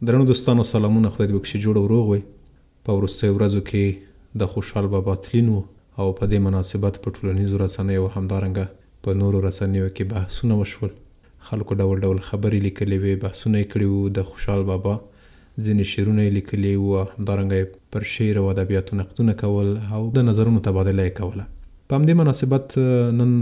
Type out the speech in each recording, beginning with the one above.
درنو دوستانو سلامونه، خدای دې وکړي چې جوړ او روغ وئ. په وروستیو ورځو کې د خوشحال بابا تلین و او په دې مناسبت په ټولنیزو رسنیو او همدارنګه په نورو رسنیو کې بحثونه وشول. خلکو ډول ډول خبرې لیکلې وې، بحثونه یې کړي وو. د خوشحال بابا ځینې شعرونه یې لیکلي وو، همدارنګه پر شعر او ادبیاتو نقدونه کول او د نظرونو تبادله یې کوله. په همدې مناسبت نن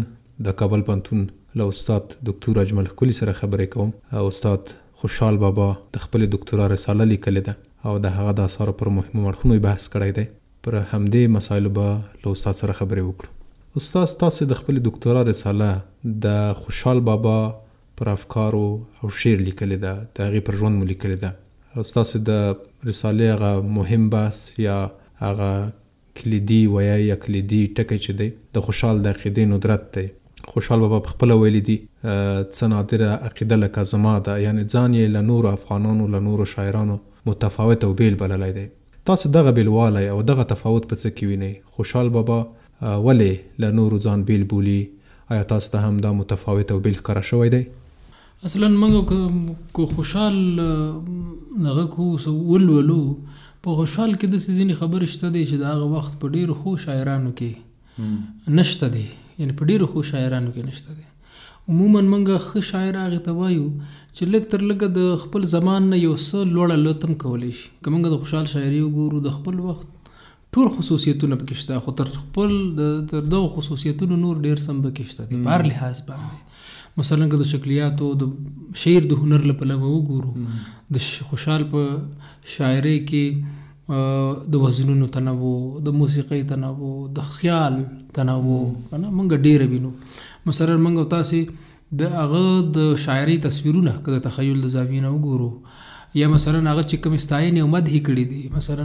د کابل پوهنتون له استاد دکتور اجمل ښکلي سره خبرې کوم. استاد خوشحال بابا د خپلې دکتورا رساله لیکلې ده او د هغه د اثارو پر مهمو اړخونو بحث کړی دی. پر همدې مسایلو به له استاد سره خبرې وکړو. استاد، تاسې د خپلې دکتورا رساله د خوشحال بابا پر افکارو او شعر لیکلې ده، د هغې پر ژوند مو لیکلې ده. ستاسې د رسالې هغه مهم بحث یا هغه کلیدي ویا یا کلیدي ټکی چې دی د خوشحال د عقیدې ندرت دی. خوشحال بابا په خپله ویلي دي څه نادره عقیده لکه زما ده، یعنی ځان یې له نورو افغانانو له نورو شاعرانو متفاوت او بیل بللی دی. تاسو دغه بیلوالی او دغه تفاوت په څه کې وینئ؟ خوشحال بابا ولې له نورو ځان بیل بولي؟ آیا تاسو ته هم دا متفاوت او بیل ښکاره شوی دی؟ اصلا موږ کو خوشحال دغه کو ولولو په خوشحال کې داسې ځینې خبرې شته دی چې د هغه وخت په ډېرو ښو شاعرانو کې نشته دی، یعنی په ډېرو ښو شاعرانو کې نشته دی. عموما موږ ښه شاعر هغې ته وایو چې لږ تر لږه د خپل زمان نه یو څه لوړه لوت هم کولی شي. که موږ د خوشحال شاعري وګورو، د خپل وخت ټول خصوصیتونه پکې شته، خو تر خپل تر دغو خصوصیتونو نور ډېر څه هم پکې شته دي په هر لحاظ باندې. مثلا که د شکلیاتو د شعر د هنر له پلوه وګورو، د خوشحال په شاعرۍ کې د وزنونو تنوع، د موسیقۍ تنوع، د خیال تنوع موږ ډېره وینو. مثلا موږ تاسې د هغه د شاعرۍ تصویرونه که د تخیل د زاویې نه وګورو، یا مثلا هغه چې کوم ستاینې او مدحې کړي دي، مثلا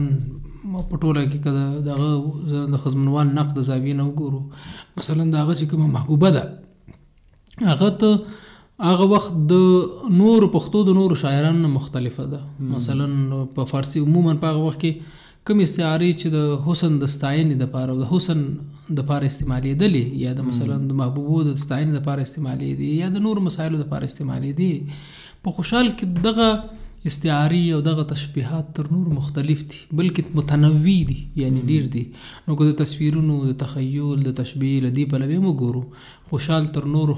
په ټوله کې که د هغه د ښځمنوال نقد د زاویې نه وګورو، مثلا د هغه چې کومه محبوبه ده هغه ته هغه وخت د نورو پښتو د نورو شاعرانو نه مختلفه ده. مثلا په فارسي عموما په هغه وخت کې کومې استعارې چې د حسن د ستاینې دپاره او د حسن دپاره استعمالېدلې، یا د مثلا د محبوبو د ستاینې دپاره استعمالېدې، یا د نورو مسایلو دپاره استعمالېدې، په خوشحال کې دغه استعارې او دغه تشبیهات تر نورو مختلف دي، بلکې متنوع دي، یعنی ډېر دي. نو که د تصویرونو د تخیل د تشبیه له دې پلوې هم وګورو، خوشحال تر نورو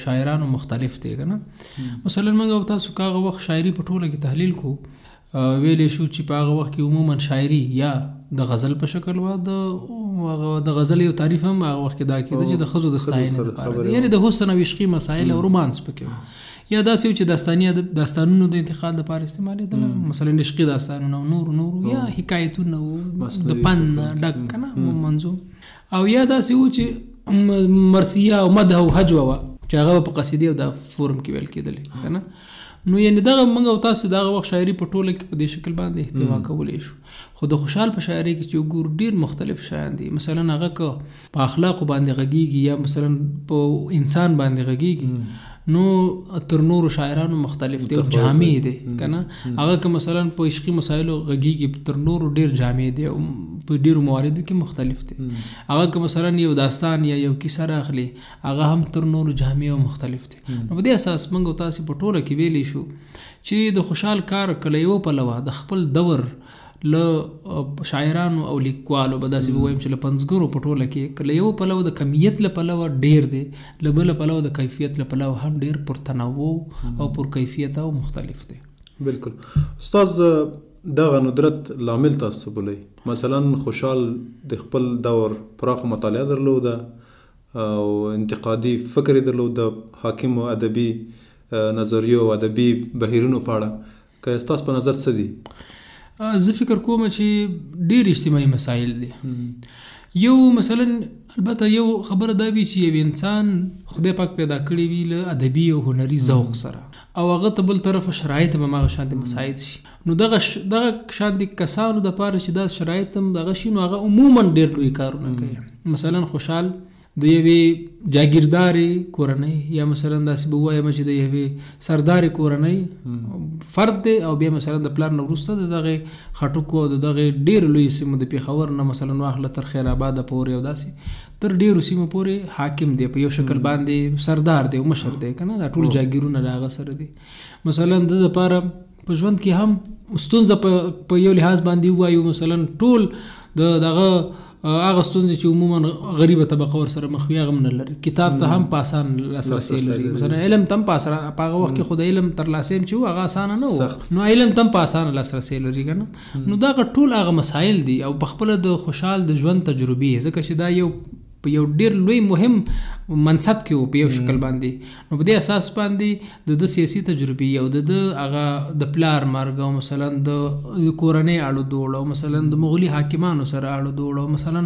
شاعرانو مختلف دی که نه. مثلا موږ او تاسو که هغه وخت شاعري په ټوله کې تحلیل کو، ویلی شو چې په هغه وخت کې عموما شاعري یا د غزل په شکل وه، د غزل یو تعریف هم هغه وخت کې دا کېده چې د ښځو د ستاینې لپاره دی، یعنی د حسن او عشقي مسایل او رومانس پکې وو. یا داسې و چې داستانونو د انتقال لپاره استعمالېدله، مثلا عشقي داستانونه او نورو یا حکایتونه د پند نه ډک که نه منظوم، او یا داسې و چې مرثیه او مدح او هجوه وه چې هغه په قصیدې او دا فورم کې ویل کېدلې که نه. نو یعنې دغه موږ او تاسو دغه وخت شاعري په ټوله کې په دې شکل باندې احتوا کولی شو. خو د خوشحال په شاعرۍ کې چې وګورو ډېر مختلف شیان دي. مثلا هغه که په اخلاقو باندې غږېږي یا مثلا په انسان باندې غږېږي، نو تر نورو شاعرانو مختلف دی او جامع دی که نه. هغه که مثلا په عشقي مسایلو غږېږي، تر نورو ډېر جامع دی او په ډېرو مواردو کې مختلف دی. هغه که مثلا یو داستان یا یو کیسه راخلي، هغه هم تر نورو جامع او مختلف دی. نو په دې اساس موږ او تاسې په ټوله کې ویلی شو چې د خوشحال کار کله یو پلوه د خپل دور له شاعرانو او لیکوالو به داسې به ووایم چې له پنځګرو په ټوله کې کله یو پلوه د کمیت له پلوه ډېر دی، له بله پلوه د کیفیت له پلوه هم ډېر پر تنوع او پر کیفیت او مختلف دی. بالکل. استاد، دغه ندرت لامل تاسو څه بولئ؟ مثلا خوشحال د خپل دور پراخه مطالعه درلوده او انتقادي فکر یې درلود د حاکمو ادبي نظریو او ادبي بهیرونو په اړه، که ستاسو په نظر څه دي؟ زه فکر کوم چې ډېر اجتماعي مسایل دي. یو مثلا البته یو خبره دا وي چې یو انسان خدای پاک پیدا کړی وي له ادبي او هنري ذوق سره، او هغه ته بل طرف شرایط هم هماغه شانتې مساعد شي. نو دغه شانتې کسانو دپاره چې دا شرایط هم دغه شي، نو هغه عموما ډېر لوی کارونه کوي. مثلا خوشحال د یوې جاګیردارې کورنۍ یا مثلا داسې به ووایم چې د یوې سردارې کورنۍ فرد دی، او بیا مثلا د پلار نه وروسته د دغې خټکو او د دغې ډېرو لویو سیمو د پېښور نه مثلا واخله تر خیر آباده پورې او داسې تر ډېرو سیمو پورې حاکم دی، په یو شکل باندې سردار دی او مشر دی که نه. دا ټول جاګیرونه د هغه سره دي. مثلا د دپاره په ژوند کې هم ستونزه په یو لحاظ باندې وایو مثلا ټول دغه هغه ستونزې چې عموما غریبه طبقه ورسره مخ وي هغه هم نه لري. کتاب ته هم په اسان لاسرسی لري. مثلا علم ته هم په هغه وخت کې خو د علم ترلاسه چې و هغه اسانه نه و، نو علم ته هم په اسانه لاسرسی لري که نه. نو دغه ټول هغه مسایل دي او په خپله د خوشحال د ژوند تجربې، ځکه چې دا یو په یو ډیر لوی مهم منصب کې و په یو شکل باندې. نو په دې اساس باندې د سیاسي تجربې او د هغه د پلار مرګ او مثلا د کورنۍ اړو دوړ او مثلا د مغولي حاکمانو سره اړو دوړ او مثلا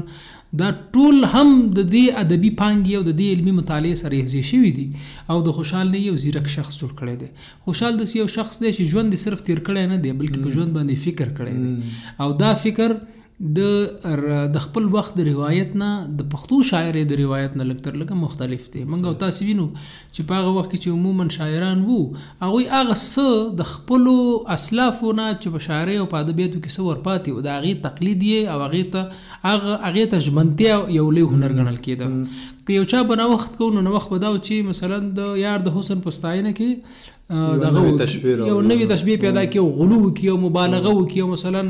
دا ټول هم د دې ادبي پانګې او د دې علمي مطالعې سره حفظ شوي دي او د خوشحال نه یو زیرک شخص جوړ کړی دی. خوشحال داسې یو شخص دی چې ژوند صرف تیر کړی نه دی بلکې په ژوند باندې فکر کړی دی او دا فکر د خپل وخت د روایت نه د پښتو شاعرۍ د روایت نه لږ تر لږه مختلف دی. موږ او تاسو وینو چې په هغه وخت کې چې عموما شاعران وو هغوی هغه څه د خپلو اسلافو نه چې په شاعرۍ او په ادبیاتو کې څه ورپاتې و د هغې تقلید یې او هغې ته ژمنتیا یو لوی هنر ګڼل کېده. که یو چا به نوښت کوو نو نوښت به دا و چې مثلا د یار د حسن په ستاینه کې یو نوی تشبیه پیدا کړي او غلو وکړي او مبالغه وکړي او مثلا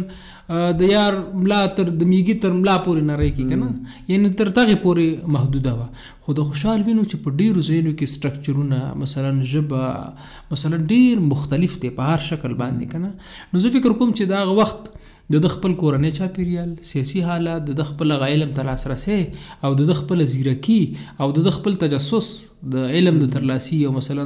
د یار ملا تر د میږي تر ملا پورې نری کړي که نه، یعنی تر دغې پورې محدوده وه. خو د خوشحال وینو چې په ډېرو ځایونو کې سټرکچرونه مثلا ژبه مثلا ډېر مختلف دی په هر شکل باندې که نه. نو زه فکر کوم چې د هغه وخت د خپل کورنۍ چاپیریال، سیاسي حالات، د خپل علم ته لاسرسی او د خپل زیرکي او د خپل تجسس د علم د ترلاسي او مثلا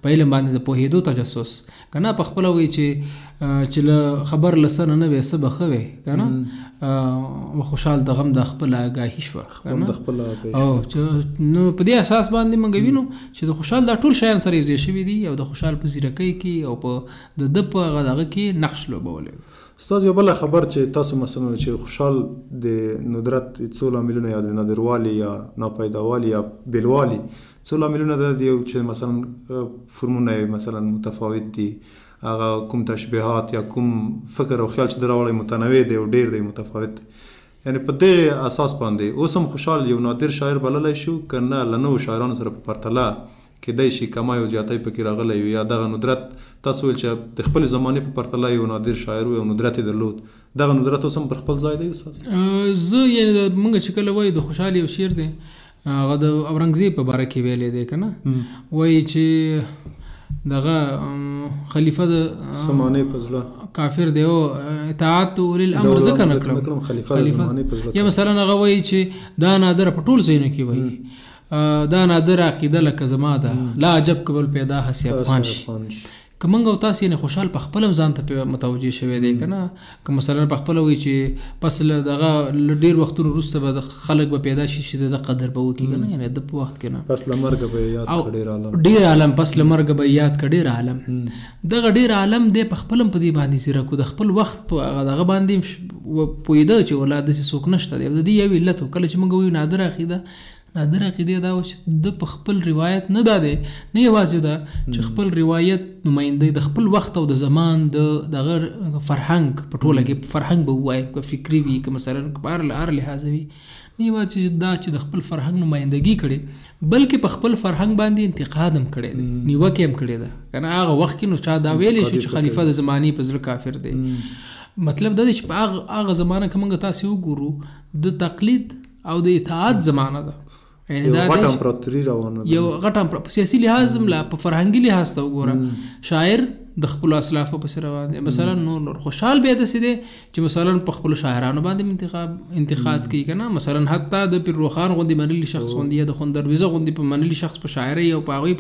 په علم باندې د پوهېدو تجسس که نه په خپله وایي چې له خبر لسنه نه وی څه به ښه وی که نه. خوشحال د غم د خپله آګاهي شوه او نو په دې اساس باندې موږ وینو چې د خوشحال دا ټول شیان سره یوځای شوي دي او د خوشحال په زیرکۍ کې او په د په هغه کې نقش لوبولی. استاد یو بله خبر چې تاسو مثلا چې خوشحال د ندرت څو لاملونه یا د نادروالي یا ناپیداوالي یا بیلوالي څو لاملونه د یو چې مثلا فرمونه مثلا متفاوت دي، هغه کوم تشبیهات یا کوم فکر او خیال چې دراوړی متنوع دی او ډیر دی متفاوت، یعنی په دې اساس باندې اوس هم خوشحال یو نادر شاعر بللی شو که نه له نوو شاعرانو سره په پرتله کېدای شي کمای او زیاتی پکې راغلی وي یا دغه ندرت تاسو ویل چې د خپل زمانې په پرتله یو نادر شاعر و او ندرت یې درلود، دغه ندرت اوس هم پر خپل ځای دی استاد؟ زه یعنی موږ چې کله وایو د خوشحال یو شعر دی هغه د اورنګزیب په باره کې ویلی دی که نه، وایي چې دغه خلیفه د زمانې په زړه کافر دی او اطاعت اولي الامر ځکه نه کړم خلیفه یا مثلا هغه وایي چې دا نادر په ټول ځایونو کې وایي دا نادر عقیده لکه زما ده لا عجب قبل پیدا هسي افغان شي. که موږ او تاسو یعنې خوشحال په خپله ځان ته متوجه شوی دی که نه، که مثلا په خپله وایي چې پس له دغه ډېر وختونو وروسته به خلک به پیدا شي چې د قدر به وکړي که نه، یعنې د په وخت کې نه پس له مرګه به یاد کړه ډېر عالم ډېر عالم پس له مرګه به یاد کړه ډېر عالم. دغه ډېر عالم دی په خپل هم په دې باندې زیرک د خپل وخت په دغه باندې پوهېده چې ولا داسې څوک نشته دی. د دې یو علت کله چې موږ وایو نادر عقیده نادر عقیده دا و چې د په خپل روایت نه دا دی نه یوازې دا چې خپل روایت نمایندګي د خپل وخت او د زمان دغه فرهنګ په ټوله کې فرهنګ به ووایي که فکري وي که مثلا په هر لحاظ وي، نه یوازې دا چې د خپل فرهنګ نمایندګي کړي بلکې په خپل فرهنګ باندې انتقاد هم کړی دی، نیوکې هم کړې ده که نه. هغه وخت کې نو چا دا ویلی شو چې خلیفه د زمانې په زړه کافر دی. مطلب دا دی چې په هغه زمانه کې موږ تاسې وګورو د تقلید او د اطاعت زمانه ده، یعنی دا غټ امپراتوري روانه یو غټ په سیاسي لحاظ هم لا په فرهنګي لحاظ ته وګوره شاعر د خپلو اسلافو پسې روان دی. مثلا نور خوشحال بیا داسې دی چې مثلا په خپلو شاعرانو باندې انتقاد کوي که نه، مثلا حتی د پیر روخان غوندې منلي شخص غوندې یا د خوندرویزه غوندې په منلي شخص په شاعرۍ او په هغوی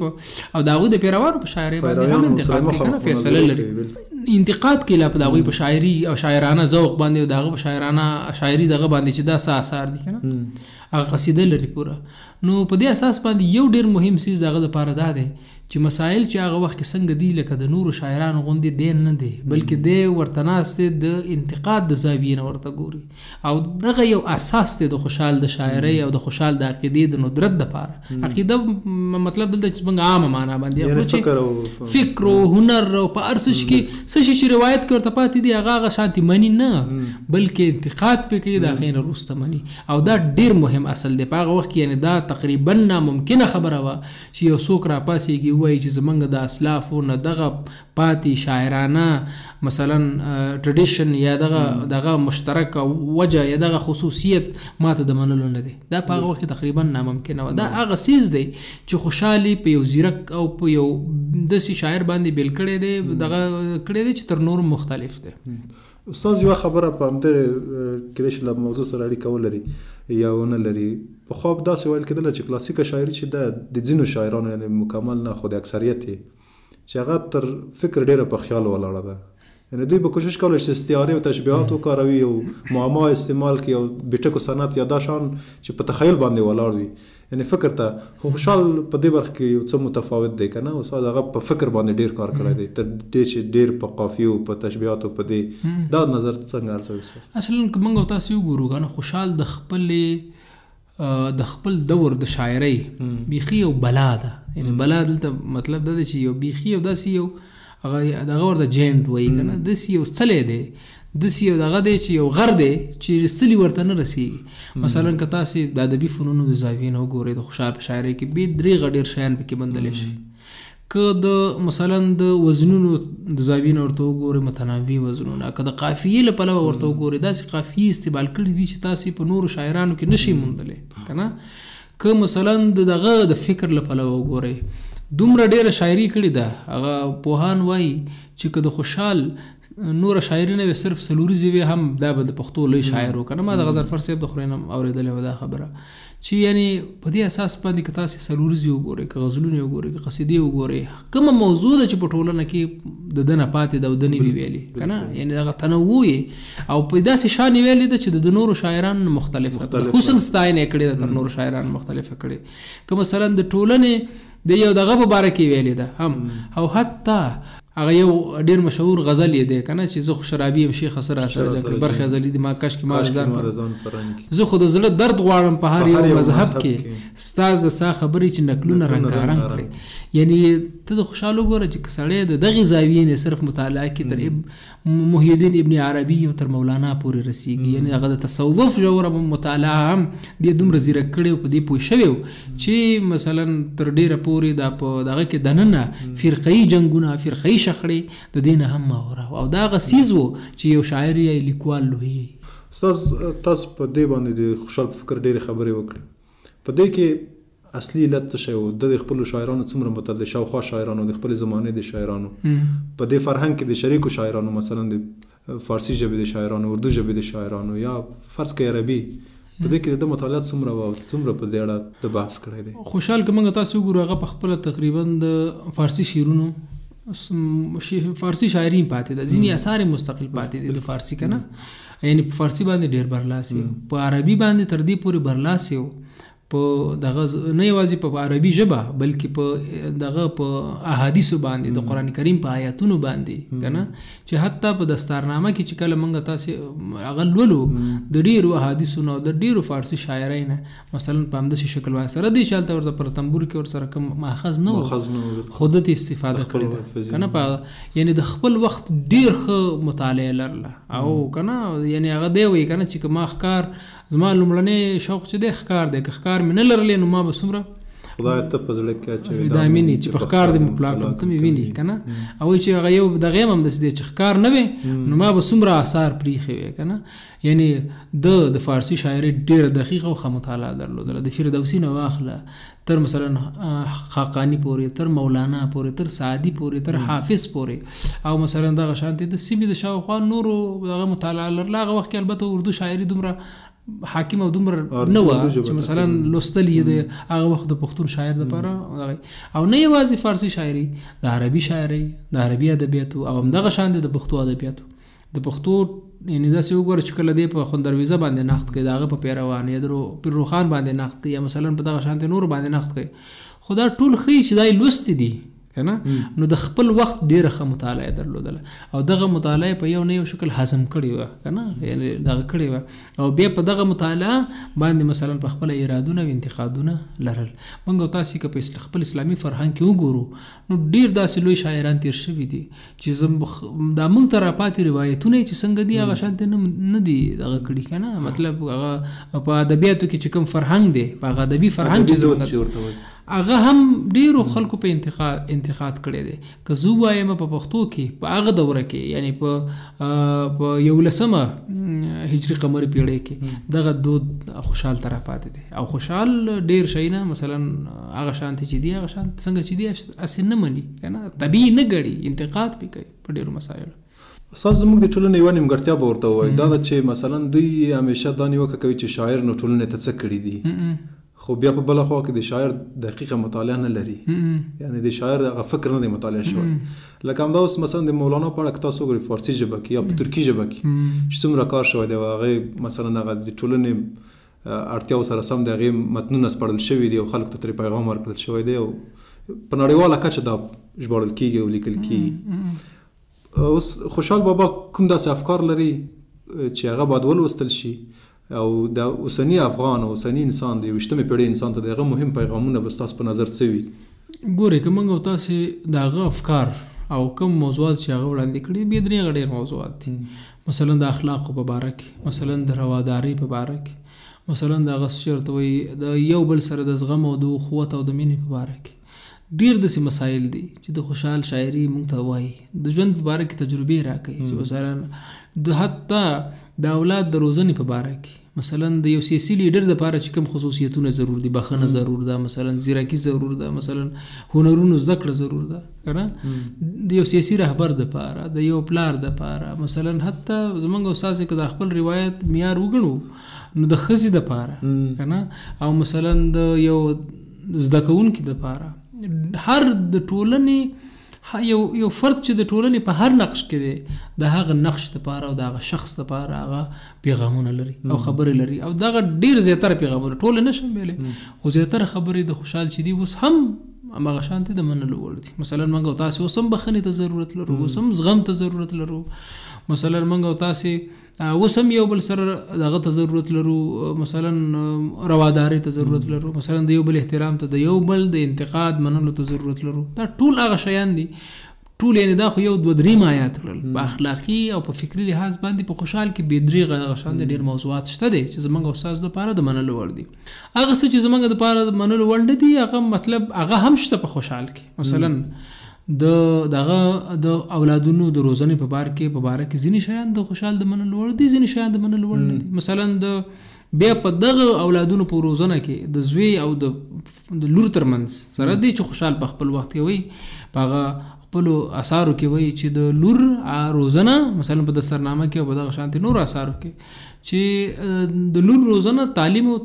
او د هغوی د پیروانو په شاعرۍ باندې هم انتقاد کوي که نه، فیصله لري انتقاد کوي لا په د هغوی په شاعري او شاعرانه ذوق باندې او د هغه په شاعرانه شاعري دغه باندې چې دا څه اثار دي که نه، هغه قصیده لري پوره. نو په دې اساس باندې یو ډېر مهم څیز دغه دپاره دا دی چې مسایل چې هغه وخت کې څنګه دي لکه د نورو شاعرانو غوندې دین نه دی بلکې دی ورته ناست دی د انتقاد د زاویې نه ورته ګوري او دغه یو اساس دی د خوشحال د شاعرۍ او د خوشحال د عقیدې د ندرت دپاره. عقیده مطلب دلته چې موږ عامه معنا باندې اخلو چې فکر او هنر او په هر څه کې څه شي چې روایت کې ورته پاتې دي هغه شانتې مني نه بلکې انتقاد پې کوي د هغې نه وروسته مني او دا ډېر مهم اصل دی په هغه وخت کې. یعنې دا تقریبا ناممکنه خبره وه چې یو څوک راپاسېږي وایي چې زمونږ د اسلافو نه دغه پاتې شاعرانه مثلا ټریډیشن یا دغه مشترک وجه یا دغه خصوصیت ماته د منلو نه دی. دا په هغه وخت تقریبا ناممکنه و. دا هغه سیز دی چې خوشحالي په یو زیرک او په یو داسې شاعر باندې بیل کړی دی، دغه کړی دی چې تر نورو مختلف دی. استاد یوه خبره په همدغې کېدای شي له موضوع سره اړیکه ولري یا ونه لري. پخوا داسې ویل کېدله چې کلاسیکه شاعري چې ده د ځینو شاعرانو یعنې مکمل نه خو د اکثریت یې چې هغه تر فکر ډېره په خیال ولاړه ده. یعنې دوی به کوشش کولی چې استعارې او تشبیهات وکاروي او معما استعمال کړي او بېټکو صنعت یا دا شان چې په تخیل باندې ولاړ وي یعنې فکر ته. خو خوشحال په دې برخه کې یو څه متفاوت دی که نه استاد، هغه په فکر باندې ډېر کار کړی دی تر دې چې ډېر په قافیو په تشبیهاتو په دې. دا نظر څنګه ارزوي استاد؟ اصلا که موږ او تاسو وګورو که نه خوشحال د خپل دور د شاعرۍ بیخي یو بلا ده. یعنې بلا دلته مطلب دا دی چې یو بیخي یو داسې یو دغه ورته جینټ وایي که نه، داسې یو څلی دی، داسې یو دغه دی چې یو غر دی چې څلی ورته نه رسېږي. مثلا که تاسې د ادبي فنونو د زاویې نه وګورئ د خوشحال په شاعرۍ کې بې درېغه ډېر شیان پکې موندلی شي. که د مثلا د وزنونو د زاویې نه ورته وګورئ متنوع وزنونه، که د قافیې له پلوه ورته وګورئ داسې قافیې استعمال کړي دي چې تاسې په نورو شاعرانو کې نشئ موندلی که نه. که مثلا دغه د فکر له پلوه وګورئ دومره ډېره شاعري کړې ده. هغه پوهان وایي چې که د خوشحال نوره شاعري نه وي صرف څلوریزې وي هم دا به د پښتو لوی شاعر و که نه. ما د غضنفر صاحب د خورې نه اورېدلې وه دا خبره چې یعنې په دې اساس باندې که تاسې څلوریزې وګورئ، که غزلونه وګورئ، که قصیدې وګورئ، کومه موضوع ده چې په ټولنه کې د ده نه پاتې ده او ده نه وي ویلې که نه، یعنې دغه تنوع یې او په داسې شان یې ویلې ده چې د نورو شاعرانو نه مختلفه ده. حسن ستاینه یې کړې ده تر نورو شاعرانو مختلفه کړې. که مثلا د ټولنې د یو دغه په باره کې ویلې ده هم، او حتی هغه یو ډېر مشهور غزل یې دی که نه چې زه خو شرابي یم شیخه سره سره برخې غزلي دي ما کش کې ما ځان زه خو د زړه درد غواړم په هر یو مذهب کې ستا ز سا خبرې چې نکلونه رنګارنګ کړي. یعنې ته د خوشحال وګوره چې سړی د دغې زاویې نه صرف مطالعه کې تر محی الدین ابن عربي او تر مولانا پورې رسیږي. یعنې هغه د تصوف ژوره مطالعه هم دې دومره زیرک کړی او په دې پوه شوی و چې مثلا تر ډېره پورې دا په دغه کې دننه فرقهي جنګونه فرقهي شخړې د دې نه هم ماوره او دا هغه څیز و چې یو شاعر یا لیکوال لوی. استاد تاسو په دې باندې د خوشحال په فکر ډېرې خبرې وکړې. په دې کې اصلي علت څه شی و؟ د خپلو شاعرانو څومره متعدد شاوخوا شاعرانو د خپلې زمانې د شاعرانو په دې فرهنګ کې د شریکو شاعرانو مثلا د فارسي ژبې د شاعرانو، اردو ژبې د شاعرانو یا فرض کړئ عربي، په دې کې د مطالعات څومره و څومره په دې اړه د بحث کړی دی؟ خوشحال که موږ تاسو وګورو هغه په خپله تقریبا د فارسي شعرونو فارسی شاعرین پاتې ده، ځینې اثار مستقل پاتې دي د فارسی که نه، یعنې په فارسی باندې ډېر برلاسي، په عربي باندې تر دې پورې برلاسي و، په دغه نه یوازې په عربي ژبه بلکې په دغه په احادیثو باندې د قرآن کریم په آیاتونو باندې که نه، چې حتی په دستارنامه کې چې کله موږ تاسې هغه لولو د ډېرو احادیثو نه او د ډېرو فارسي شاعرۍ نه مثلا په همداسې شکل باندې سره دی چې هلته ورته پر تنبور کې ورسره کوم ماخذ نه و خو دته استفاده کړې ده که نه، یعنې د خپل وخت ډېر ښه مطالعه لرله او که نه یعنې هغه دی وایي که نه چې که ما ښکار زما لومړنی شوق چې دی ښکار دی، که ښکار مې نه لرلی نو ما به څومره خدای ته په زړه کې اچوي دا مینې چې په ښکار دې مې پلاټ کړم ته مې ویني که نه، او وایي چې هغه یو دغه هم همداسې دی چې ښکار نه وی نو ما به څومره آثار پرېښې وی که نه، یعنې د فارسي شاعرۍ ډېره دقیقه او ښه مطالعه درلودله، د فردوسي نه واخله تر مثلا خاقاني پورې، تر مولانا پورې، تر سعدي پورې، تر حافظ پورې، او مثلا دغه شانتې د سیمې د شاوخوا نورو دغه مطالعه لرله. هغه وخت کې البته اردو شاعري دومره حاکم او دومره نه وه چې مثلا لوستل یې د هغه وخت د پښتون شاعر دپاره، او نه یوازې فارسي شاعري، د عربي شاعري، د عربي ادبیاتو او همدغه شان د پښتو ادبیاتو. د پښتو یعنې داسې وګوره چې کله دی په خوندرویزه باندې نقد کوي، د هغه په پیروان یا د پیرروخان باندې نقد کوي یا مثلا په دغه شانتې نورو باندې نقد کوي، خو دا ټول ښیي چې دا یې لوستي دي که نه، نو د خپل وخت ډېره ښه مطالعه درلودله او دغه مطالعه په یو نه یو شکل هضم کړې وه که نه، یعنې دغه کړې وه او بیا په دغه مطالعه باندې مثلا په خپله ارادونه او انتقادونه لرل. موږ او تاسې که په خپل اسلامي فرهنګ کې وګورو نو ډېر داسې لوی شاعران تېر شوي دي چې دا موږ ته راپاتې روایتونه یې چې څنګه دي هغه شانتې نه دي دغه کړي که نه، مطلب هغه په ادبیاتو کې چې کوم فرهنګ دی په هغه ادبي فرهنګ چې هغه هم ډیرو خلکو په انتقاد کړی دی. که زه وایم په پښتو کې په هغه دوره کې یعنی په 11مه هجري قمري پیړۍ کې دغه دود خوشحال طرح پاتې دی او خوشحال ډیر شي نه مثلا هغه شانتي چې دی هغه شانت څنګه چې دی اصل نه مني کنه طبيعي نه غړي انتقاد پې کوي په ډیرو مسایلو. اساس زموږ د ټولنې یوه نیمګړتیا به ورته ووایي دا ده چې مثلا دوی همیشه دا نیوکه کوي چې شاعر نو ټولنې ته څه کړي دي خو بیا په بله خوا کې د شاعر دقیقه مطالعه نه لري یعنی د شاعر هغه فکر نه دی مطالعه شوی. لکه همدا اوس مثلا د مولانا په اړه که تاسو وګورئ فارسي ژبه کې یا په ترکي ژبه کې چې څومره کار شوی دی او هغې مثلا هغه د ټولنې اړتیاو سره سم د هغې متنونه سپړل شوي دي او خلکو ته ترې پیغام ورکړل شوی دی او په نړیواله کچه دا ژباړل کېږي او لیکل کېږي. اوس خوشحال بابا کوم داسې افکار لري چې هغه باید ولوستل شي او د اوسني افغان او اوسني انسان د 20مې پیړۍ انسان ته دغه مهم پیغامونه به ستاسو په نظر څه وي؟ ګورئ که موږ او تاسې د هغه افکار او کوم موضوعات چې هغه وړاندې کړي بیا درې ډېر موضوعات دي مثلا د اخلاقو په باره کې مثلا د روادارۍ په باره کې مثلا د هغه چېرته وایي د یو بل سره د زغم او د اخوت او د مینې په باره کې ډېر داسې مسایل دي چې د خوشحال شاعري موږ ته وایي د ژوند په باره کې تجربې راکوي چې مثلا د حتی د اولاد د روزنې په باره کې مثلا د یو سیاسي لیډر دپاره چې کوم خصوصیتونه ضرور دي بخښنه ضرور ده مثلا زیرکي ضرور ده مثلا هنرونو زده کړه ضرور ده که نه د یو سیاسي رهبر دپاره د یو پلار دپاره مثلا حتی زموږ او ستاسې که د خپل روایت معیار وګڼو نو د ښځې دپاره که نه او مثلا د یو زده کوونکي دپاره هر د ټولنې یو فرد چې د ټولنې په هر نقش کې دی د هغه نقش دپاره او د هغه شخص دپاره هغه پیغامونه لري او خبرې لري او دغه ډېر زیاتره پیغامونه ټول نه شم ویلی خو زیاتره خبرې د خوشحال چې دي اوس هم هماغه شانتې د منلو وړ دي. مثلا موږ او تاسې اوس هم بخښنې ته ضرورت لرو اوس هم زغم ته ضرورت لرو مثلا موږ او تاسې اوس هم یو بل سره دغه ته ضرورت لرو مثلا روادارۍ ته ضرورت لرو مثلا د یو بل احترام ته د یو بل د انتقاد منلو ته ضرورت لرو. دا ټول هغه شیان دي ټول یعنی دا خو یو 2-3 آیات کړل په اخلاقي او په فکري لحاظ باندې په خوشحال کې بې دریغه هغه شان ډېر موضوعات شته دی چې زموږ او ستاسو دپاره د منلو وړ دي. هغه څه چې زموږ دپاره د منلو وړ نه دي هغه مطلب هغه هم شته په خوشحال کې مثلا دغه د اولادونو د روزنې په باره کې ځینې شیان د خوشحال د منلو وړ دي ځینې شیان د منلو وړ نه دي. مثلا د بیا په دغه اولادونو په روزنه کې د زوی او د لور ترمنځ سره دی چې خوشحال په خپل وخت کې وایي په هغه خپلو اثارو کې وایي چې د لور روزنه مثلا په دسترنامه کې او په دغه شانتې نورو اثارو کې چې د لور روزنه تعلیم او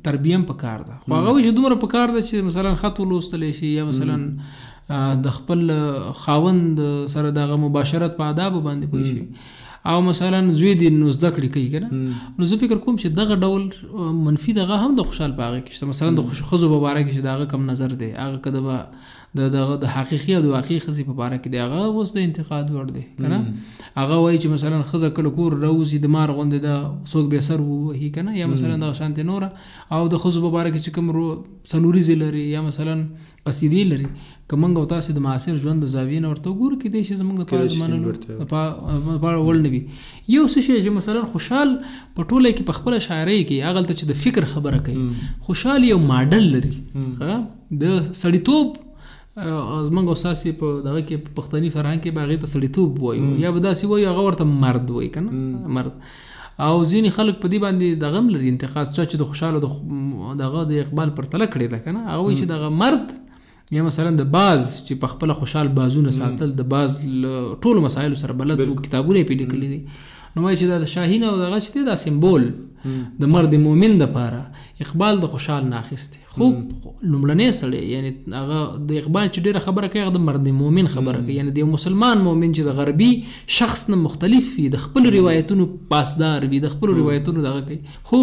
تربیه هم پکار ده خو هغه وایي چې دومره پکار ده چې مثلا خط ولوستلی شي یا مثلا د خپل خاوند سره دغه مباشرت په آدابو باندې پوه شي او مثلا زوی دی نو زده کړي کوي که نه نو زه فکر کوم چې دغه ډول منفي دغه هم د خوشحال په هغه کې شته مثلا د ښځو په باره کې چې د هغه کم نظر دی هغه که د حقیقي او د واقعي ښځې په باره کې دی هغه اوس د انتقاد وړ دی که نه هغه وایي چې مثلا ښځه کله کور راوځي د مار غوندې د څوک بې سر ووهي که نه یا مثلا دغه شانتې نوره او د ښځو په باره کې چې کوم څلوریزې لري یا مثلا قصیدې لري که موږ او تاسې د معاصر ژوند د زاویې نه ورته وګورو کیدای شي زموږ دپاره د منلو لپاره وړ نه وي. یو څه شی چې مثلا خوشحال په ټوله کې په خپله شاعرۍ کې هغلته چې د فکر خبره کوي خوشحال یو ماډل لري د سړیتوب زموږ او ستاسې په دغه کې په پښتني فرهنګ کې به هغې ته سړیتوب وایو یا به داسې وایو هغه ورته مرد وایي که نه مرد او ځینې خلک په دې باندې دغه هم لري انتقاد چې د خوشحال دغه د اقبال پرتله کړې ده که نه هغه وایي چې دغه مرد یا مثلا د باز چې په خپل خوشحال بازونه ساتل د باز ټولو مسایلو سره بلد او کتابونه یې پې لیکلي دي نو وایي چې دا د شاهین او دغه چې دی دا سمبول د مرد مومن دپاره اقبال د خوشحال نه اخیستی خو لومړنی سړی یعنی هغه د اقبال چې ډېره خبره کوي هغه د مرد مومن خبره کوي یعنی د یو مسلمان مومن چې د غربي شخص نه مختلف وي د خپلو روایتونو پاسدار وي د خپلو روایتونو دغه کوي. خو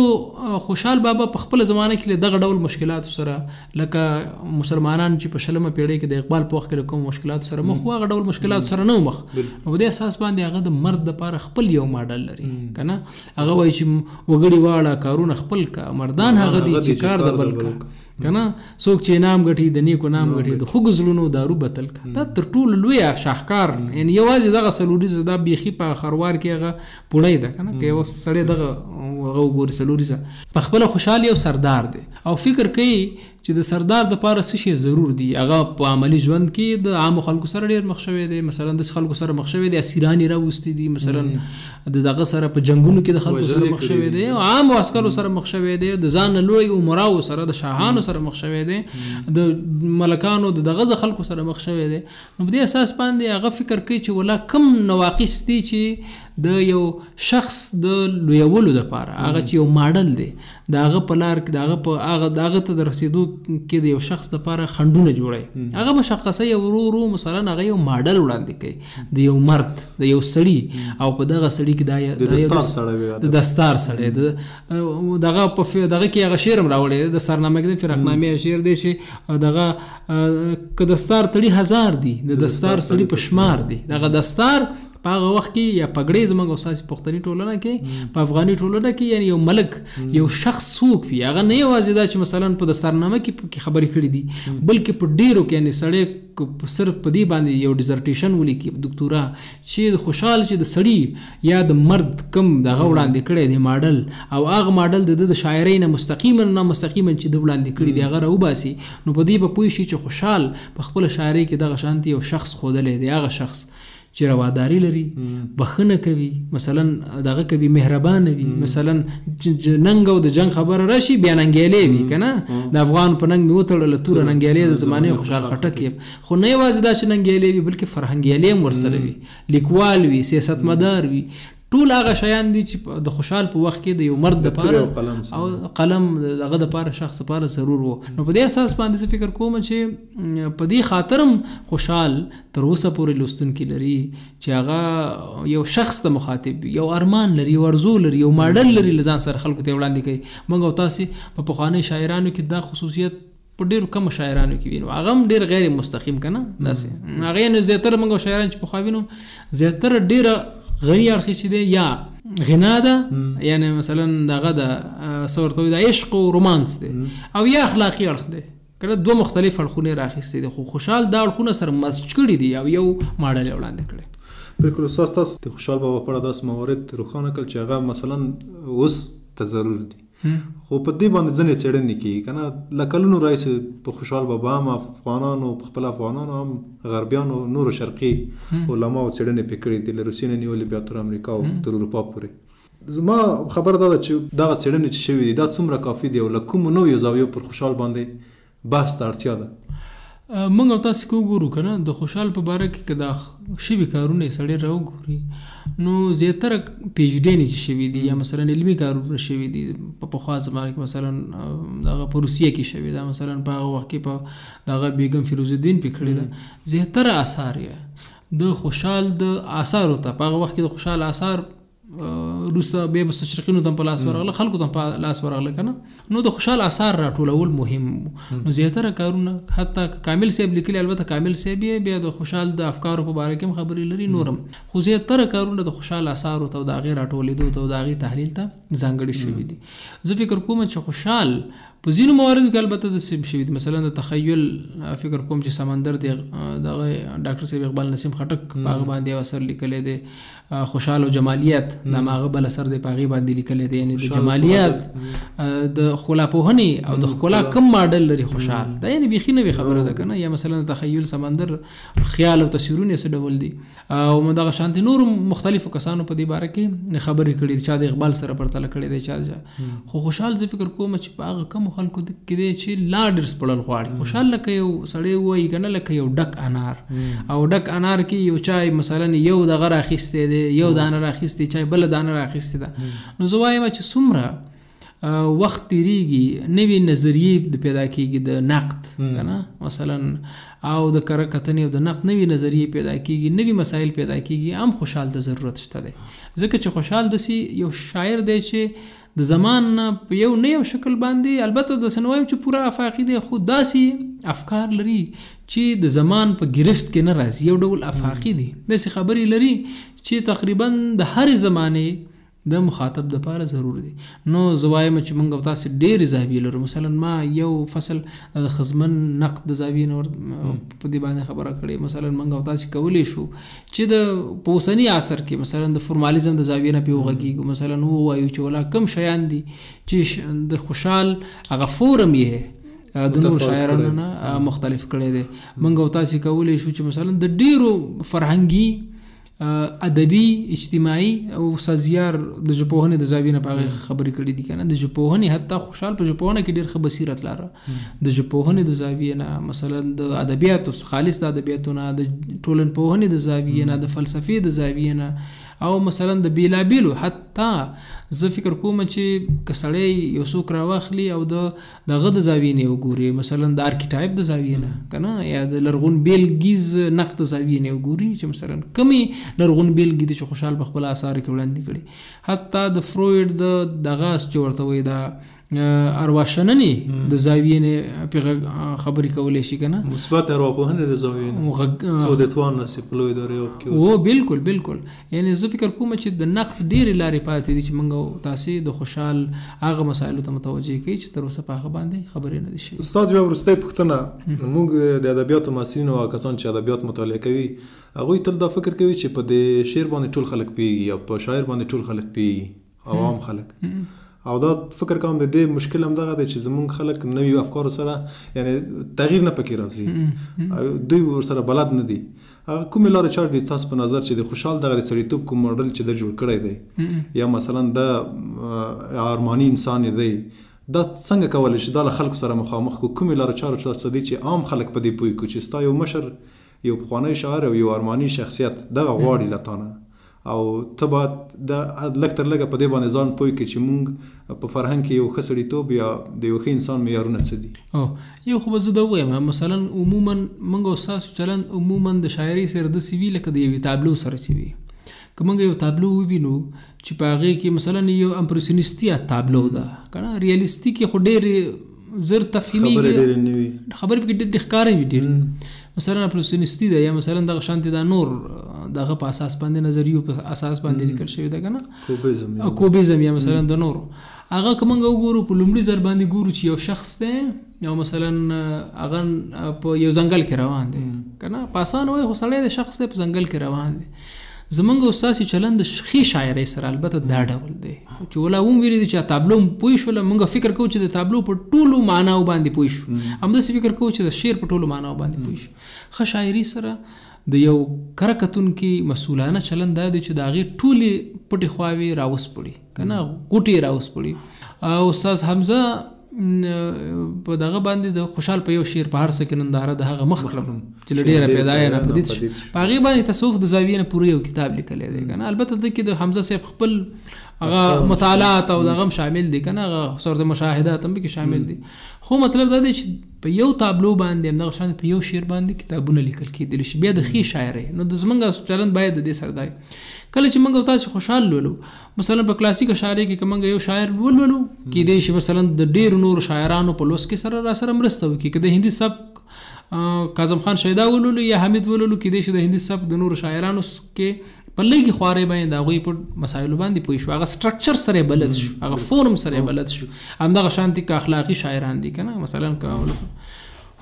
خوشحال بابا په خپله زمانه کې له دغه ډول مشکلاتو سره لکه مسلمانان چې په 20مه پیړۍ کې د اقبال په وخت کې له کوم مشکلاتو سره مخ هغه ډول مشکلاتو سره نه مخ نو په دې اساس باندې هغه د مرد دپاره خپل یو ماډل لري که نه هغه وایي چې وګړي واړه کارونه خپل کا مردان هغه دي چې کار د بل کا که نه څوک چې نام ګټي د نیکو نام ګټي د خوږو زړونو دارو بتل کا دا تر ټولو لویه شاهکار یعنی یوازې دغه څلوریزه دا بیخي په خروار کې هغه پوړی ده که نه که یو سړی دغه هغه وګوري څلوریزه په خپله خوشحال یو سردار دی او فکر کوي چې د سردار د پاره څه شی ضرور دي هغه په عملی ژوند کې د عام خلکو سره ډیر مخ شوی دی. مثلا د خلکو سره مخ شوی دی، اسیرانی راوستي دي، مثلا دغه سره په جنگونو کې د خلکو سره مخ شوی دی، عام عسکرو سره مخ شوی دی، د ځان لوی عمراو سره د شاهانو سره مخ شوی دی، د ملکانو دغه خلکو سره مخ شوی دی. نو په دې اساس باندې هغه فکر کوي چې ولا کم نواقص دي چې د یو شخص د لویولو لپاره هغه چې یو ماډل دی د هغه په لار کې د هغه ته د رسیدو کې د یو شخص لپاره خنډونه جوړوي. هغه مشخصه یو ورو مثلا هغه یو ماډل وړاندې کوي د یو مرد، د یو سړي، او په دغه سړي کې د دستار سړی دغه په دغه کې هغه شعر هم راوړی د سرنامه کې د فراقنامې شعر دی چې دغه که دستار تړي هزار دي د دستار سړي په شمار دي. دغه دستار په هغه وخت کې یا پګړې زموږ اساسي پښتني ټولنه کې په افغاني ټولنه کې یعنی یو ملک یو شخص څوک وي هغه نه یوازې دا چې مثلا په دستارنامه کې خبرې کړې دي بلکې په ډیرو کې یعنی سړی صرف په دې باندې یو ډیزرټیشن ولیکي دکتورا چې د خوشحال چې د سړي یا د مرد کم دغه وړاندې کړی دی ماډل او هغه ماډل د شاعرۍ نه مستقیما چې د وړاندې کړي دی هغه راوباسي. نو په دې به پوه شي چې خوشحال په خپل شاعرۍ کې دغه شانتي یو شخص ښودلی دی، هغه شخص چې رواداری لري، بخښنه کوي، مثلا دغه کوي، مهربان وي، مثلا ننګ او د جنگ خبره راشي بیا ننګیلې وي کنه د افغان په ننګ وتړل تور ننګیلې د زمانه خوشحال خټک خو نه یوازې دا چې ننګیلې وي بلکې فرهنګیلې هم ورسره وي، لیکوال وي، سیاستمدار وي، ټول هغه شیان دي چې د خوشحال په وخت کې د یو مرد لپاره او قلم دغه لپاره شخص لپاره ضرور وو. نو په دې اساس باندې فکر کوم چې په دې خاطرم خوشحال تر اوسه پورې لوستونکي لري چې هغه یو شخص ته مخاطب یو ارمان لري، یو ارزو لري، یو ماډل لري لځان سره خلکو ته وړاندې کوي. موږ او تاسو په پخواني شاعرانو کې دا خصوصیت په ډیرو کم شاعرانو کې وینو، هغه هم ډیر غیر مستقیم کنه داسې هغه نه زیاتره موږ شاعران چې په خوا وینو زیاتره ډیره غنی اړخ چې دی یا غنا ده یعنی مثلا دغه د صورتوي د عشق او رومانس دی او یا اخلاقی اړخ دی کله دوه مختلف اړخونه راخېستي دي خو خوشحال دا اړخونه سره مسج کړي دي او یو ماډل وړاندې کړي. بالکل استاد تاسو د خوشحال بابا په اړه داس موارد روښانه کړ چې هغه مثلا اوس ته ضرور دي خو په دې باندې ځنې څېړنې کېږي که نه له کلونو راهیسې په خوشحال بابا هم افغانانو په خپل افغانانو هم غربیانو نورو شرقي علماو څېړنې پرې کړي دي له روسیې نه نیولې بیا تر امریکا او تر اروپا پورې. زما خبره دا ده چې دغه څېړنې چې شوي دي دا څومره کافي دي او له کومو نویو زاویو پر خوشحال باندې بحث ته اړتیا ده؟ موږ او تاسو که وګورو که نه د خوشحال په باره کې که دا شوي کارونه یې سړی راوګوري نو زیاتره پیجډینې چې شوي دي یا مثلا علمي کارونه شوي دي په پخوا زمانه کې مثلا دغه په روسیه کې شوي ده، مثلا په هغه وخت کې په دغه بیګم فیروز الدین پې کړې ده. زیاتره آثار یې د خوشحال د آثارو ته په هغه وخت کې د خوشحال آثار روسه به مستشرقینو ته په لاس ورغله، خلکو ته په لاس ورغله کنه نو د خوشحال آثار راټولول مهم نو زیاتره کارونه حتی کامل صاحب لیکلي، البته کامل صاحب یې بیا د خوشحال د افکارو په باره کې هم خبرې لري نورم، خو زیاتره کارونه د خوشحال آثارو ته د هغې راټولېدو ته او د هغې تحلیل ته ځانګړي شوي دي. زه فکر کوم چې خوشحال په ځینو مواردو کې البته داسې شوي دي، مثلا د تخیل فکر کوم چې سمندر د دغه ډاکټر صاحب اقبال نسیم خټک په هغه باندې یو اثر لیکلی دی خوشحال او جمالیت، دا هغه بل اثر دی په هغې باندې لیکلی دی، یعنې د جمالیت د ښکلاپوهنې او د ښکلا کم ماډل لري خوشحال، دا یعنې بیخي نوې خبره ده که نه. یا مثلا د تخیل سمندر خیال او تصویرونه یې څه ډول دي او دغه شانتې نورو مختلفو کسانو په دې باره کې خبرې کړي دي، چا د اقبال سره پرتله کړی دی چا خو خوشحال زه فکر کوم چې په هغه کمو خلکو کې دی چې لا ډېر سپړل غواړي. خوشحال لکه یو سړی وایي که نه لکه یو ډک انار او ډک انار کې یو چای مثلا یو دغه راخیستی دی یو دانه راخیستی چای بله دانه راخیستی ده نو زه وایم چې څومره وخت تیریږي نوې نظریې د پیدا کېږي د نقد که نه مثلا او د کره کتنې او د نقد نوې نظریې پیدا کېږي، نوې مسایل پیدا کېږي، هم خوشحال ته ضرورت شته دی ځکه چې خوشحال داسې یو شاعر دی چې د زمان نه په یو نه یو شکل باندې البته د سنوایم چې پوره افاقي دی خو داسې افکار لري چې د زمان په گرفت کې نه راځي، یو ډول افاقي دي، داسې خبرې لري چې تقریبا د هرې زمانې د مخاطب د پاره ضرور دي. نو زه وایم چې موږ او تاسو ډېرې زاویې لرو، مثلا ما یو فصل د خزمن نقد د زاویې نه په دې باندې خبره کړې، مثلا موږ او تاسو کولی شو چې د په اوسني عصر کې مثلا د فورمالیزم د زاویې نه پې وغږېږو، مثلا ووایو چې ولا کم شیان دي چې د خوشحال هغه فورم یې د نور شاعرانو نه مختلف کړی دی. موږ او تاسې کولی شو چې مثلا د ډیرو فرهنګي ادبي اجتماعي او سازیار د ژبپوهنې د زاویې نه په هغې خبرې کړي دي که نه. د ژبپوهنې حتی خوشحال په ژبپوهنه کې ډېر ښه بصیرت لاره د ژبپوهنې د زاویې نه، مثلا د ادبیاتو خالص د ادبیاتو نه، د ټولنپوهنې د زاویې نه، د فلسفې د زاویې نه، او مثلا د بیلابیلو حتی زه فکر کوم چې که سړی یو څوک راواخلي او دغه د زاویې نه وګوري، مثلا د آرکیټایپ د زاویې نه که نه، یا د لرغون بیلګیز نقد د زاویې نه وګوري چې مثلا کمې لرغون بیلګې دي چې خوشحال په خپل اثارو کې وړاندې کړي. حتی د فروید دغه چې ورته وایي د ارواشننې د زاویې نه خبرې کولی شي که نه، مثبت ارواپوهنې د زاویې نه سودتوان نصیب په لوی دریاب کې. او بالکل بالکل، یعنی زه فکر کوم چې د نقد ډېرې لارې پاتې دي چې موږ او تاسې د خوشحال هغه مسایلو ته متوجه کوي چې تر اوسه په هغه باندې خبرې نه دي شوي. استاد بیا وروستۍ پوښتنه، موږ د ادبیاتو محصلین او کسان چې ادبیات مطالعه کوي هغوی تل دا فکر کوي چې په دې شعر باندې ټول خلک پوهېږي یا په شاعر باندې ټول خلک پوهېږي، عوام خلک، او دا فکر کوم د دې مشکل هم دغه دی چې زمونږ خلک نوي افکارو سره یعنی تغییر نه پکې راځي، دوی ورسره بلد نه دي. کومې لارې چارې دي تاسو په نظر چې د خوشحال دغه د سړیتوب کوم ماډل چې د جوړ کړی دی یا مثلا د ارماني انسان دی، دا څنګه کولی شي دا له خلکو سره مخامخ کو؟ کومې لارې چارې تاسو دي چې عام خلک په دې پوه کړو چې ستا یو مشر، یو پخوانی شاعر او یو ارماني شخصیت دغه غواړي له تانه، او ته باید د لږ تر لږه په دې باندې ځان پوه کړي چې موږ په فرهنګ کې یو ښه سړیتوب یا د یو ښه انسان معیارونه څه دي. یو خو به زه دا ووایم، مثلا عموما موږ او ستاسو چلند عموما د شاعرۍ سره داسې وي لکه د یوې تابلو سره چې وي. که موږ یو تابلو ووینو چې په هغې کې مثلا یو امپرسیونیستي تابلو ده که نه، ریالیستیک یې خو ډېرې زر تفهیمېږي، خبرې پکې ډېرې ښکاره وي ډېرې، مثلا امپرسیونیستي ده یا مثلا دغه شانتې دا نور دغه په اساس باندې نظریو په اساس باندې لیکل شوي ده که نه، کوبیزم یا مثلا د نورو هغه که موږ وګورو په لومړي ځل باندې ګورو چې یو شخص دی او مثلا هغه په یو ځنګل کې روان دی که نه، په اسانه وایي خو سړی د شخص دی په ځنګل کې روان دی. زمونږ او ستاسې چلند د ښې شاعرۍ سره البته دا ډول دی چې ولا ویلي دي چې تابلو پوه شوله، موږ فکر کوو چې د تابلو په ټولو معناو باندې پوه شو، همداسې فکر کوو چې د شعر په ټولو معناو باندې پوه شو. ښه شاعري سره د یو کره کتونکي مسؤلانه چلند دا دی چې د هغې ټولې پټې خواوې راوسپړي که نه، غوټې راوسپړي. او استاد حمزه په دغه باندې د خوشحال په یو شعر په هر څه کې ننداره د هغه مخ کړم چې له ډېره پیدایه نه پدید شي، په هغې باندې تصوف د زاویې نه پوره یو کتاب لیکلی دی که نه. البته دې کې د حمزه صاحب خپل هغه مطالعات او دغه هم شامل دي که نه، هغه صورت مشاهدات هم پکې شامل دي، خو مطلب دا دی چې په یو تابلو باندې همدغه شان په یو شعر باندې کتابونه لیکل کېدلی شي. بیا د ښې شاعرۍ نو د زمونږ چلند باید د دې سره دی. کله چې موږ او تاسې خوشحال لولو، مثلا په کلاسیکه شاعرۍ کې که موږ یو شاعر ولولو کېدای شي مثلا د ډېرو نورو شاعرانو په لوست کې سره را سره مرسته وکړي. که د هندي سبک کاظم خان شیدا ولولو یا حمید ولولو، کېدای شي د هندي سبک د نورو شاعرانو کې په لږې خوارۍ باندې د هغوی په مسایلو باندې پوه شو، هغه سټرکچر سره بلد شو، هغه فورم سره بلد شو. همدغه شانتې که اخلاقي شاعران دي که نه، مثلا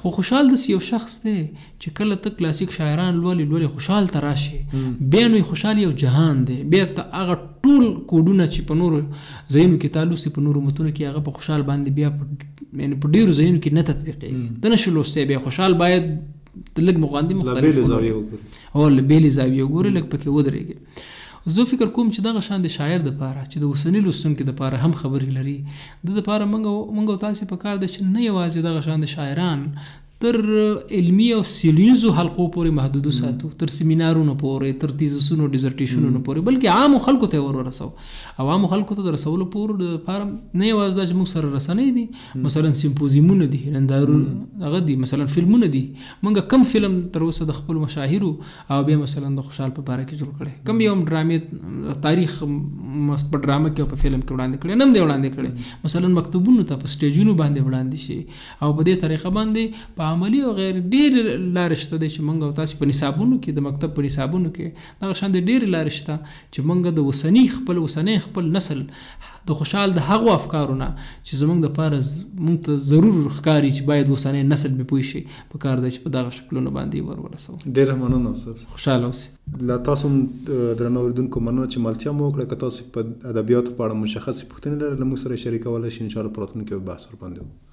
خو خوشحال داسې یو شخص دی چې کله ته کلاسیک شاعران لولې خوشحال ته راشي، بیا نو خوشحال یو جهان دی، بیا ته هغه ټول کوډونه چې په نورو ځایونو کې تعلق دي په نورو متونو کې هغه په خوشحال باندې بیا یعنې په ډېرو ځایونو کې نه تطبیقېږي، ته نه شو لوستی. بیا خوشحال باید لږ مغاندي مختلف او له بېلې زاویې وګورې، لږ پکې ودرېږي. زه فکر کوم چې دغه شان د شاعر دپاره چې د اوسني لوستونکي دپاره هم خبرې لري، د دپاره موږ او تاسې په کار ده چې نه یوازې دغه شان د شاعران تر علمي او څیړنیزو حلقو پورې محدودو ساتو، تر سیمینارونو پورې، تر تیزسونو ډیزرټیشنونو پورې، بلکې عامو خلکو ته یې ورسو. عوامو خلکو ته د رسولو پورې دپاره نه یوازې دا چې موږ سره رسنۍ دي، مثلا سیمپوزیمونه دي، نندارونه هغه دي، مثلا فلمونه دي. موږ کم فلم تر اوسه د خپلو مشاهیرو او بیا مثلا د خوشحال په باره کې جوړ کړی، کم یو ډرامې تاریخ په ډرامه کې او په فلم کې وړاندې کړی، نه هم دی وړاندې کړی، مثلا مکتوبونو ته په سټیجونو باندې وړاندې شي، او په دې طریقه باندې په عملي او غیر ډېرې لارې شته دی چې موږ او تاسې په نصابونو کې د مکتب په نصابونو کې دغه شان د ډېرې لارې شته چې موږ د اوسني خپل نسل د خوشحال د هغو افکارو نه چې زموږ دپاره موږ ته ضرور ښکاري چې باید اوسنی نسل مې پوه شي، په کار دی چې په دغه شکلونو باندې ورسوو. ډېره مننه استاد، خوشحاله اوسئ. له تاسو درنو اورېدونکو مننه چې ملتیا مو وکړه. که تاسو په ادبیاتو په اړه مشخصې پوښتنې لرئ له موږ سره یې شریکولی شئ، انشاءالله په راتلونکي کې به بحث ورباندې وکړو.